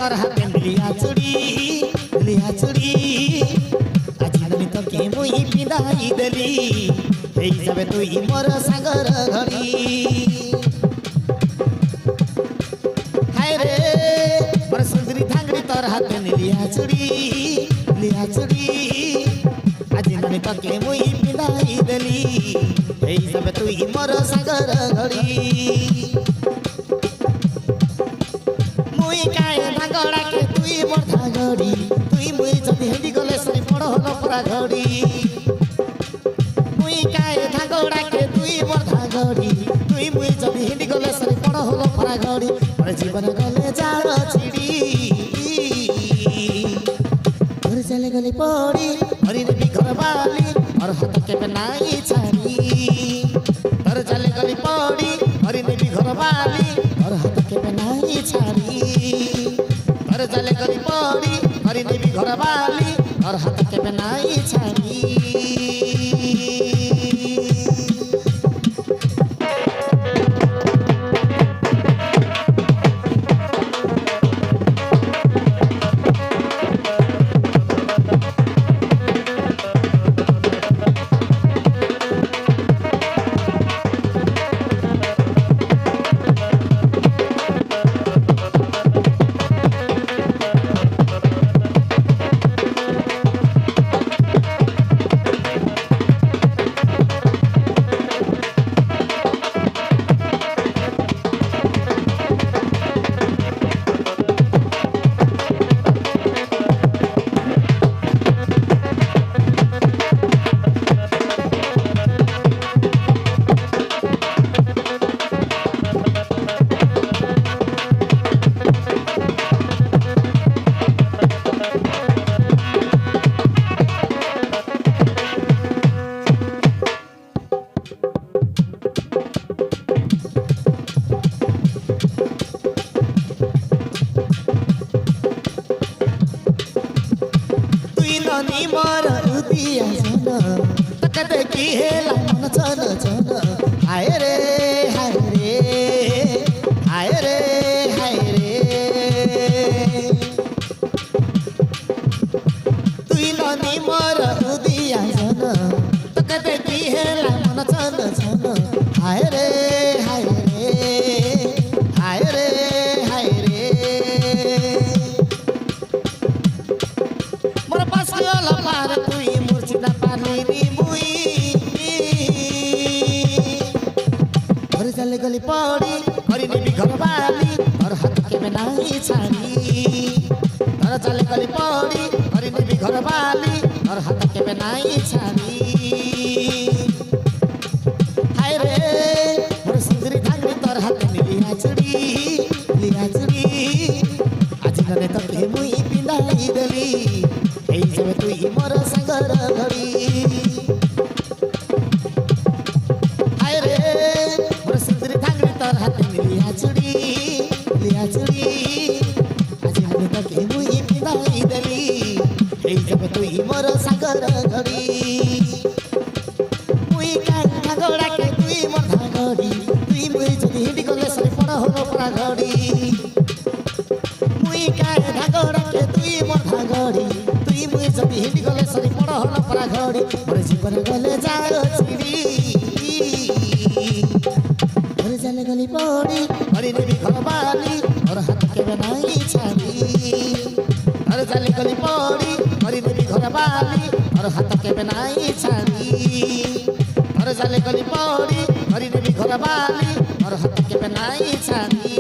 तोर हाथे लिया चूड़ी आज नमी तो के मुई पिंधाई देली ए हिसाबे तुई मोर सागर घड़ी हाय रे मोर सुंदरी धांगड़ी तोर हाथे लिया चूड़ी आज नमी तो के मुई पिंधाई देली ए हिसाबे तुई मोर सागर घड़ी धागड़ा के तुई मोर धागड़ी तुई मुई जदी हेडी गले सरी पड़ हलो परा घड़ी मुई काए धागड़ा के तुई मोर धागड़ी तुई मुई जदी हेडी गले सरी पड़ हलो परा घड़ी मोर जीवन गले जाल छिड़ी घर चले गली पड़ी हरी देवी घर वाली और हाथ के बनाई छाड़ी घर चले गली पड़ी हरी देवी घर वाली और हाथ के बनाई छाड़ी घर चले गली पड़ी हरी देवी घर वाली और हाथ के बनाई छाड़ी नी मोर उदिया जन तक देखी हेला मन चन चन हाय रे हाय रे हाय रे हाय रे तुई नी मोर उदिया जन तक देखी हेला मन चन चन हाय रे हाय रे हाय रे हाय रे मोर पास पार तुई मुर्शिदा पानी नी मुई घर चले गली पड़ी हरी देवी घर वाली और हाथ के बनाई छाड़ी घर चले गली पड़ी हरी देवी घर वाली और हाथ के बनाई छाड़ी हाय रे मोर सुंदरी धांगड़ी तोर हाथ लिया चूड़ी आज नने तो के मुई पिंधाई देली जब तुई मोर सागर घड़ी हाय रे मोर सुंदरी धांगड़ी तोर हाथ लिया चूड़ी आज हमें तो के मुई पिंधाई देली जब तुई मोर सागर घड़ी मुई काई धागड़ा के तुई मोर धागड़ी तुई मुई जदी हिडी गले सरी पड़ हलो परा घड़ी मुई काई धागड़ा के तुई मोर धागड़ी मुई जदी हिडी गले सरी पड़ हलो परा घड़ी मोर जीवन गले जाल छिड़ी घर चले गली पड़ी हरी देवी घर वाली और हाथ के बनाई छाड़ी घर चले गली पड़ी हरी देवी घर वाली और हाथ के बनाई छाड़ी घर चले गली पड़ी हरी देवी घर वाली और हाथ के बनाई छाड़ी